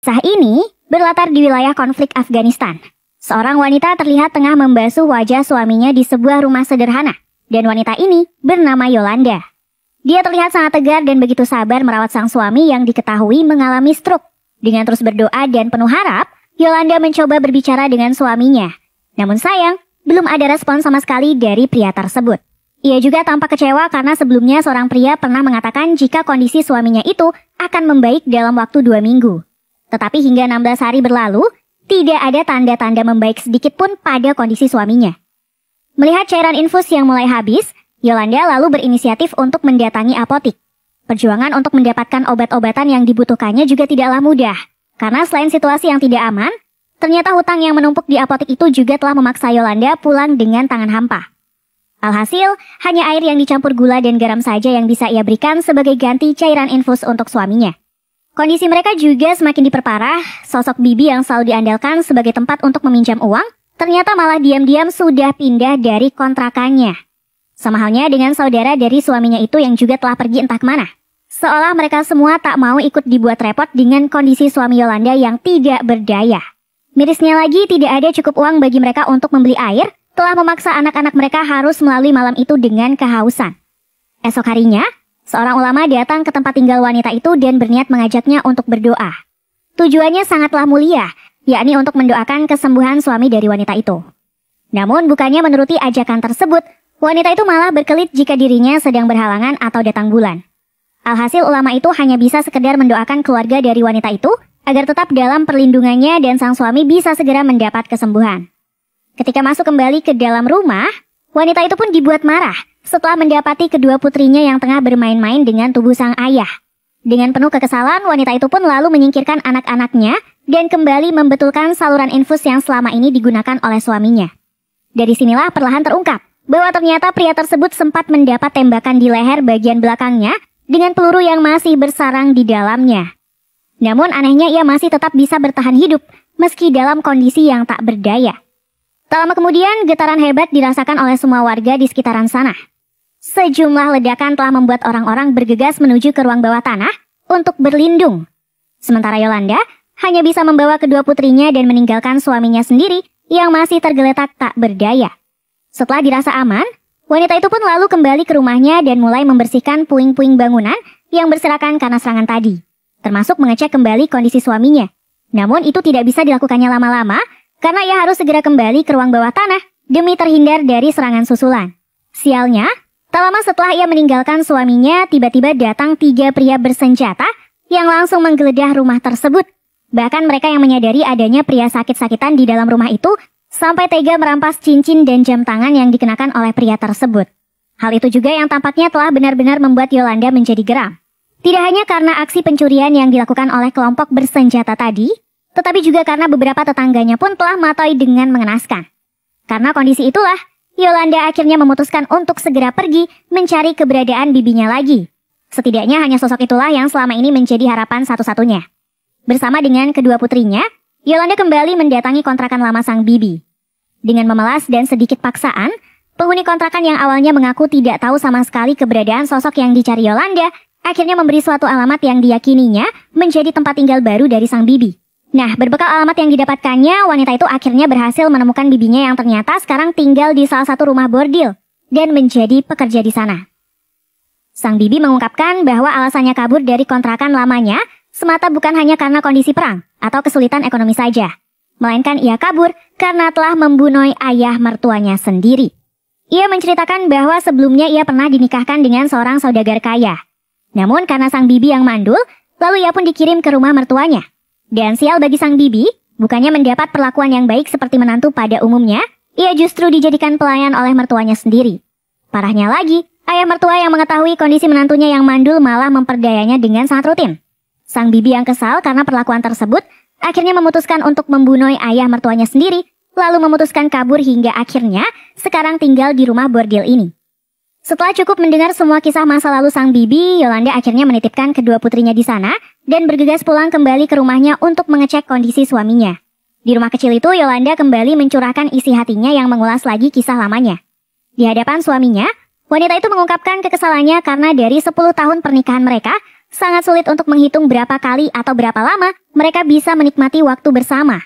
Kisah ini berlatar di wilayah konflik Afghanistan. Seorang wanita terlihat tengah membasuh wajah suaminya di sebuah rumah sederhana, dan wanita ini bernama Yolanda. Dia terlihat sangat tegar dan begitu sabar merawat sang suami yang diketahui mengalami stroke. Dengan terus berdoa dan penuh harap, Yolanda mencoba berbicara dengan suaminya. Namun sayang, belum ada respon sama sekali dari pria tersebut. Ia juga tampak kecewa karena sebelumnya seorang pria pernah mengatakan jika kondisi suaminya itu akan membaik dalam waktu 2 minggu. Tetapi hingga 16 hari berlalu, tidak ada tanda-tanda membaik sedikit pun pada kondisi suaminya. Melihat cairan infus yang mulai habis, Yolanda lalu berinisiatif untuk mendatangi apotik. Perjuangan untuk mendapatkan obat-obatan yang dibutuhkannya juga tidaklah mudah. Karena selain situasi yang tidak aman, ternyata hutang yang menumpuk di apotik itu juga telah memaksa Yolanda pulang dengan tangan hampa. Alhasil, hanya air yang dicampur gula dan garam saja yang bisa ia berikan sebagai ganti cairan infus untuk suaminya. Kondisi mereka juga semakin diperparah. Sosok Bibi yang selalu diandalkan sebagai tempat untuk meminjam uang, ternyata malah diam-diam sudah pindah dari kontrakannya. Sama halnya dengan saudara dari suaminya itu yang juga telah pergi entah kemana. Seolah mereka semua tak mau ikut dibuat repot dengan kondisi suami Yolanda yang tidak berdaya. Mirisnya lagi, tidak ada cukup uang bagi mereka untuk membeli air, telah memaksa anak-anak mereka harus melalui malam itu dengan kehausan. Esok harinya, seorang ulama datang ke tempat tinggal wanita itu dan berniat mengajaknya untuk berdoa. Tujuannya sangatlah mulia, yakni untuk mendoakan kesembuhan suami dari wanita itu. Namun bukannya menuruti ajakan tersebut, wanita itu malah berkelit jika dirinya sedang berhalangan atau datang bulan. Alhasil ulama itu hanya bisa sekedar mendoakan keluarga dari wanita itu agar tetap dalam perlindungannya dan sang suami bisa segera mendapat kesembuhan. Ketika masuk kembali ke dalam rumah, wanita itu pun dibuat marah setelah mendapati kedua putrinya yang tengah bermain-main dengan tubuh sang ayah. Dengan penuh kekesalan, wanita itu pun lalu menyingkirkan anak-anaknya dan kembali membetulkan saluran infus yang selama ini digunakan oleh suaminya. Dari sinilah perlahan terungkap bahwa ternyata pria tersebut sempat mendapat tembakan di leher bagian belakangnya dengan peluru yang masih bersarang di dalamnya. Namun anehnya ia masih tetap bisa bertahan hidup meski dalam kondisi yang tak berdaya. Tak lama kemudian, getaran hebat dirasakan oleh semua warga di sekitaran sana. Sejumlah ledakan telah membuat orang-orang bergegas menuju ke ruang bawah tanah untuk berlindung. Sementara Yolanda hanya bisa membawa kedua putrinya dan meninggalkan suaminya sendiri yang masih tergeletak tak berdaya. Setelah dirasa aman, wanita itu pun lalu kembali ke rumahnya dan mulai membersihkan puing-puing bangunan yang berserakan karena serangan tadi, termasuk mengecek kembali kondisi suaminya. Namun itu tidak bisa dilakukannya lama-lama, karena ia harus segera kembali ke ruang bawah tanah demi terhindar dari serangan susulan. Sialnya, tak lama setelah ia meninggalkan suaminya, tiba-tiba datang 3 pria bersenjata yang langsung menggeledah rumah tersebut. Bahkan mereka yang menyadari adanya pria sakit-sakitan di dalam rumah itu sampai tega merampas cincin dan jam tangan yang dikenakan oleh pria tersebut. Hal itu juga yang tampaknya telah benar-benar membuat Yolanda menjadi geram. Tidak hanya karena aksi pencurian yang dilakukan oleh kelompok bersenjata tadi, tetapi juga karena beberapa tetangganya pun telah matoi dengan mengenaskan. Karena kondisi itulah, Yolanda akhirnya memutuskan untuk segera pergi mencari keberadaan bibinya lagi. Setidaknya hanya sosok itulah yang selama ini menjadi harapan satu-satunya. Bersama dengan kedua putrinya, Yolanda kembali mendatangi kontrakan lama sang bibi. Dengan memelas dan sedikit paksaan, penghuni kontrakan yang awalnya mengaku tidak tahu sama sekali keberadaan sosok yang dicari Yolanda, akhirnya memberi suatu alamat yang diyakininya menjadi tempat tinggal baru dari sang bibi. Nah, berbekal alamat yang didapatkannya, wanita itu akhirnya berhasil menemukan bibinya yang ternyata sekarang tinggal di salah satu rumah bordil dan menjadi pekerja di sana. Sang bibi mengungkapkan bahwa alasannya kabur dari kontrakan lamanya semata bukan hanya karena kondisi perang atau kesulitan ekonomi saja, melainkan ia kabur karena telah membunuh ayah mertuanya sendiri. Ia menceritakan bahwa sebelumnya ia pernah dinikahkan dengan seorang saudagar kaya. Namun karena sang bibi yang mandul, lalu ia pun dikirim ke rumah mertuanya. Dan sial bagi sang bibi, bukannya mendapat perlakuan yang baik seperti menantu pada umumnya, ia justru dijadikan pelayan oleh mertuanya sendiri. Parahnya lagi, ayah mertua yang mengetahui kondisi menantunya yang mandul malah memperdayanya dengan sangat rutin. Sang bibi yang kesal karena perlakuan tersebut, akhirnya memutuskan untuk membunuh ayah mertuanya sendiri, lalu memutuskan kabur hingga akhirnya sekarang tinggal di rumah bordil ini. Setelah cukup mendengar semua kisah masa lalu sang bibi, Yolanda akhirnya menitipkan kedua putrinya di sana dan bergegas pulang kembali ke rumahnya untuk mengecek kondisi suaminya. Di rumah kecil itu, Yolanda kembali mencurahkan isi hatinya yang mengulas lagi kisah lamanya. Di hadapan suaminya, wanita itu mengungkapkan kekesalannya karena dari 10 tahun pernikahan mereka, sangat sulit untuk menghitung berapa kali atau berapa lama mereka bisa menikmati waktu bersama.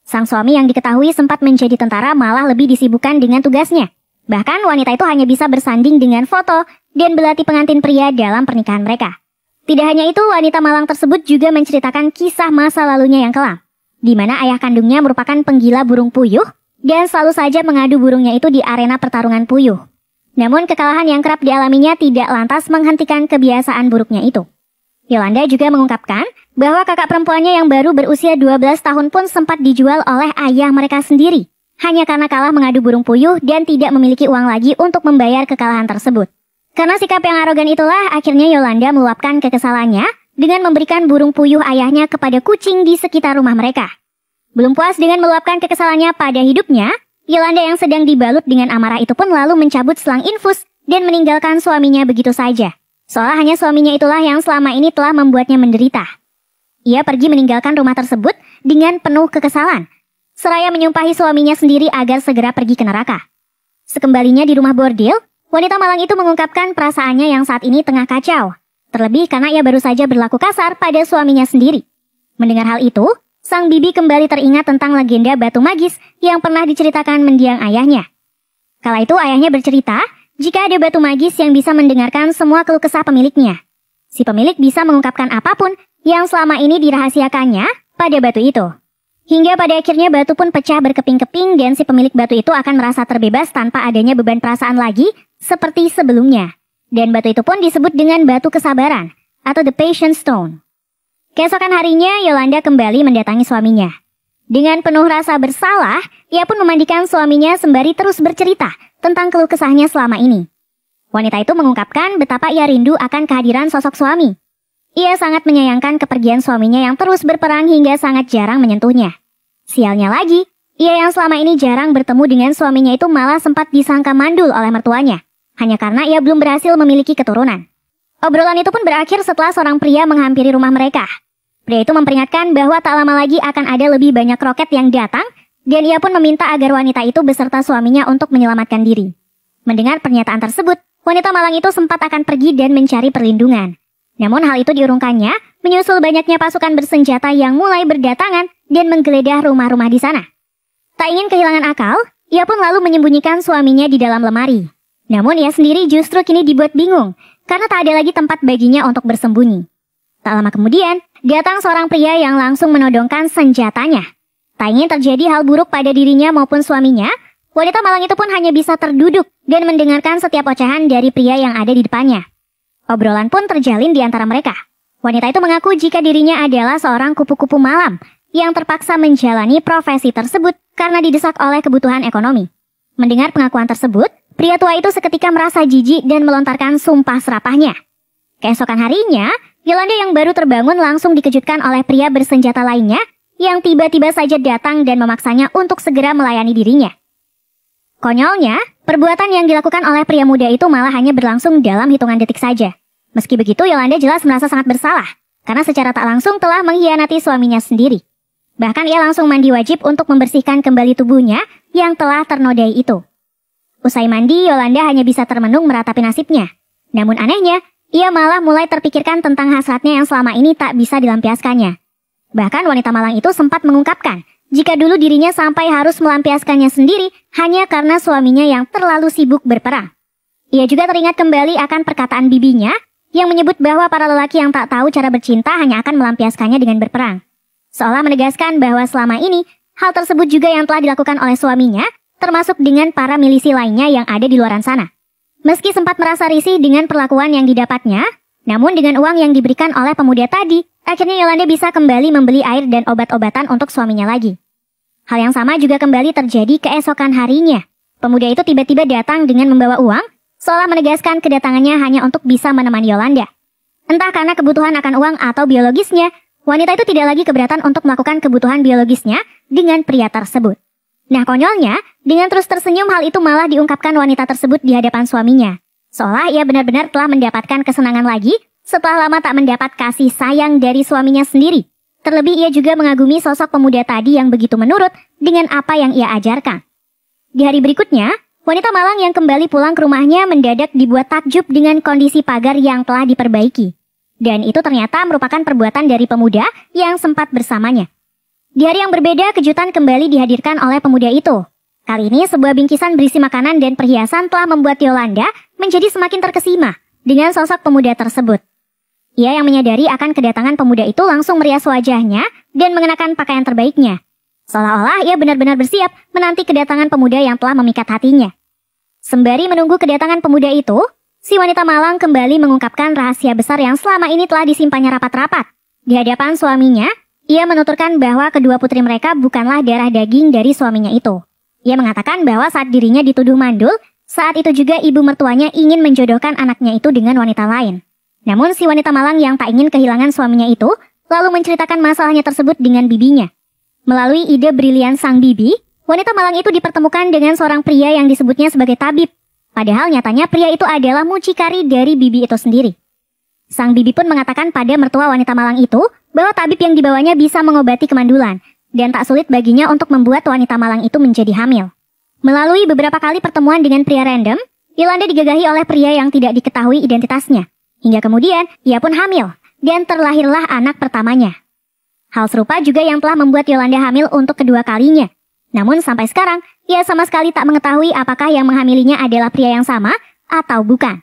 Sang suami yang diketahui sempat menjadi tentara malah lebih disibukkan dengan tugasnya. Bahkan wanita itu hanya bisa bersanding dengan foto dan belati pengantin pria dalam pernikahan mereka. Tidak hanya itu, wanita malang tersebut juga menceritakan kisah masa lalunya yang kelam, di mana ayah kandungnya merupakan penggila burung puyuh dan selalu saja mengadu burungnya itu di arena pertarungan puyuh. Namun kekalahan yang kerap dialaminya tidak lantas menghentikan kebiasaan buruknya itu. Yolanda juga mengungkapkan bahwa kakak perempuannya yang baru berusia 12 tahun pun sempat dijual oleh ayah mereka sendiri, hanya karena kalah mengadu burung puyuh dan tidak memiliki uang lagi untuk membayar kekalahan tersebut. Karena sikap yang arogan itulah, akhirnya Yolanda meluapkan kekesalannya dengan memberikan burung puyuh ayahnya kepada kucing di sekitar rumah mereka. Belum puas dengan meluapkan kekesalannya pada hidupnya, Yolanda yang sedang dibalut dengan amarah itu pun lalu mencabut selang infus dan meninggalkan suaminya begitu saja. Seolah hanya suaminya itulah yang selama ini telah membuatnya menderita. Ia pergi meninggalkan rumah tersebut dengan penuh kekesalan, seraya menyumpahi suaminya sendiri agar segera pergi ke neraka. Sekembalinya di rumah bordil, wanita malang itu mengungkapkan perasaannya yang saat ini tengah kacau, terlebih karena ia baru saja berlaku kasar pada suaminya sendiri. Mendengar hal itu, sang bibi kembali teringat tentang legenda batu magis yang pernah diceritakan mendiang ayahnya. Kala itu ayahnya bercerita, jika ada batu magis yang bisa mendengarkan semua keluh kesah pemiliknya. Si pemilik bisa mengungkapkan apapun yang selama ini dirahasiakannya pada batu itu. Hingga pada akhirnya batu pun pecah berkeping-keping dan si pemilik batu itu akan merasa terbebas tanpa adanya beban perasaan lagi seperti sebelumnya. Dan batu itu pun disebut dengan batu kesabaran atau the patient stone. Keesokan harinya, Yolanda kembali mendatangi suaminya. Dengan penuh rasa bersalah, ia pun memandikan suaminya sembari terus bercerita tentang keluh kesahnya selama ini. Wanita itu mengungkapkan betapa ia rindu akan kehadiran sosok suami. Ia sangat menyayangkan kepergian suaminya yang terus berperang hingga sangat jarang menyentuhnya. Sialnya lagi, ia yang selama ini jarang bertemu dengan suaminya itu malah sempat disangka mandul oleh mertuanya, hanya karena ia belum berhasil memiliki keturunan. Obrolan itu pun berakhir setelah seorang pria menghampiri rumah mereka. Pria itu memperingatkan bahwa tak lama lagi akan ada lebih banyak roket yang datang, dan ia pun meminta agar wanita itu beserta suaminya untuk menyelamatkan diri. Mendengar pernyataan tersebut, wanita malang itu sempat akan pergi dan mencari perlindungan. Namun hal itu diurungkannya, menyusul banyaknya pasukan bersenjata yang mulai berdatangan dan menggeledah rumah-rumah di sana. Tak ingin kehilangan akal, ia pun lalu menyembunyikan suaminya di dalam lemari. Namun ia sendiri justru kini dibuat bingung, karena tak ada lagi tempat baginya untuk bersembunyi. Tak lama kemudian, datang seorang pria yang langsung menodongkan senjatanya. Tak ingin terjadi hal buruk pada dirinya maupun suaminya, wanita malang itu pun hanya bisa terduduk dan mendengarkan setiap ocehan dari pria yang ada di depannya. Obrolan pun terjalin di antara mereka. Wanita itu mengaku jika dirinya adalah seorang kupu-kupu malam yang terpaksa menjalani profesi tersebut karena didesak oleh kebutuhan ekonomi. Mendengar pengakuan tersebut, pria tua itu seketika merasa jijik dan melontarkan sumpah serapahnya. Keesokan harinya, Yolanda yang baru terbangun langsung dikejutkan oleh pria bersenjata lainnya yang tiba-tiba saja datang dan memaksanya untuk segera melayani dirinya. Konyolnya, perbuatan yang dilakukan oleh pria muda itu malah hanya berlangsung dalam hitungan detik saja. Meski begitu, Yolanda jelas merasa sangat bersalah, karena secara tak langsung telah mengkhianati suaminya sendiri. Bahkan ia langsung mandi wajib untuk membersihkan kembali tubuhnya yang telah ternodai itu. Usai mandi, Yolanda hanya bisa termenung meratapi nasibnya. Namun anehnya, ia malah mulai terpikirkan tentang hasratnya yang selama ini tak bisa dilampiaskannya. Bahkan wanita malang itu sempat mengungkapkan jika dulu dirinya sampai harus melampiaskannya sendiri hanya karena suaminya yang terlalu sibuk berperang. Ia juga teringat kembali akan perkataan bibinya yang menyebut bahwa para lelaki yang tak tahu cara bercinta hanya akan melampiaskannya dengan berperang. Seolah menegaskan bahwa selama ini hal tersebut juga yang telah dilakukan oleh suaminya, termasuk dengan para milisi lainnya yang ada di luaran sana. Meski sempat merasa risih dengan perlakuan yang didapatnya, namun dengan uang yang diberikan oleh pemuda tadi, akhirnya Yolanda bisa kembali membeli air dan obat-obatan untuk suaminya lagi. Hal yang sama juga kembali terjadi keesokan harinya. Pemuda itu tiba-tiba datang dengan membawa uang, seolah menegaskan kedatangannya hanya untuk bisa menemani Yolanda. Entah karena kebutuhan akan uang atau biologisnya, wanita itu tidak lagi keberatan untuk melakukan kebutuhan biologisnya dengan pria tersebut. Nah konyolnya, dengan terus tersenyum hal itu malah diungkapkan wanita tersebut di hadapan suaminya. Seolah ia benar-benar telah mendapatkan kesenangan lagi setelah lama tak mendapat kasih sayang dari suaminya sendiri. Terlebih ia juga mengagumi sosok pemuda tadi yang begitu menurut dengan apa yang ia ajarkan. Di hari berikutnya, wanita malang yang kembali pulang ke rumahnya mendadak dibuat takjub dengan kondisi pagar yang telah diperbaiki. Dan itu ternyata merupakan perbuatan dari pemuda yang sempat bersamanya. Di hari yang berbeda, kejutan kembali dihadirkan oleh pemuda itu. Kali ini sebuah bingkisan berisi makanan dan perhiasan telah membuat Yolanda menjadi semakin terkesima dengan sosok pemuda tersebut. Ia yang menyadari akan kedatangan pemuda itu langsung merias wajahnya dan mengenakan pakaian terbaiknya. Seolah-olah ia benar-benar bersiap menanti kedatangan pemuda yang telah memikat hatinya. Sembari menunggu kedatangan pemuda itu, si wanita malang kembali mengungkapkan rahasia besar yang selama ini telah disimpannya rapat-rapat. Di hadapan suaminya, ia menuturkan bahwa kedua putri mereka bukanlah darah daging dari suaminya itu. Ia mengatakan bahwa saat dirinya dituduh mandul, saat itu juga ibu mertuanya ingin menjodohkan anaknya itu dengan wanita lain. Namun si wanita malang yang tak ingin kehilangan suaminya itu, lalu menceritakan masalahnya tersebut dengan bibinya. Melalui ide brilian sang bibi, wanita malang itu dipertemukan dengan seorang pria yang disebutnya sebagai tabib. Padahal nyatanya pria itu adalah mucikari dari bibi itu sendiri. Sang bibi pun mengatakan pada mertua wanita malang itu bahwa tabib yang dibawanya bisa mengobati kemandulan, dan tak sulit baginya untuk membuat wanita malang itu menjadi hamil. Melalui beberapa kali pertemuan dengan pria random, Yolanda digagahi oleh pria yang tidak diketahui identitasnya. Hingga kemudian, ia pun hamil, dan terlahirlah anak pertamanya. Hal serupa juga yang telah membuat Yolanda hamil untuk kedua kalinya. Namun sampai sekarang, ia sama sekali tak mengetahui apakah yang menghamilinya adalah pria yang sama atau bukan.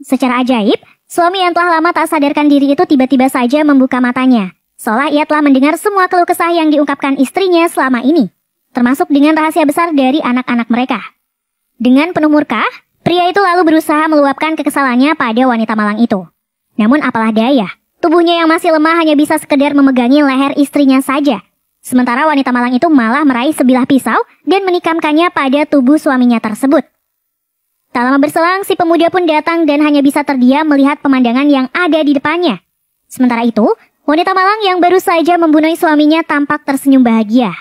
Secara ajaib, suami yang telah lama tak sadarkan diri itu tiba-tiba saja membuka matanya. Seolah ia telah mendengar semua keluh kesah yang diungkapkan istrinya selama ini, termasuk dengan rahasia besar dari anak-anak mereka. Dengan penuh murka, pria itu lalu berusaha meluapkan kekesalannya pada wanita malang itu. Namun apalah daya, tubuhnya yang masih lemah hanya bisa sekedar memegangi leher istrinya saja. Sementara wanita malang itu malah meraih sebilah pisau dan menikamkannya pada tubuh suaminya tersebut. Tak lama berselang, si pemuda pun datang dan hanya bisa terdiam melihat pemandangan yang ada di depannya. Sementara itu, wanita malang yang baru saja membunuh suaminya tampak tersenyum bahagia.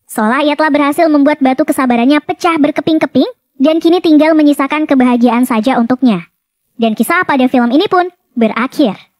Seolah ia telah berhasil membuat batu kesabarannya pecah berkeping-keping dan kini tinggal menyisakan kebahagiaan saja untuknya. Dan kisah pada film ini pun berakhir.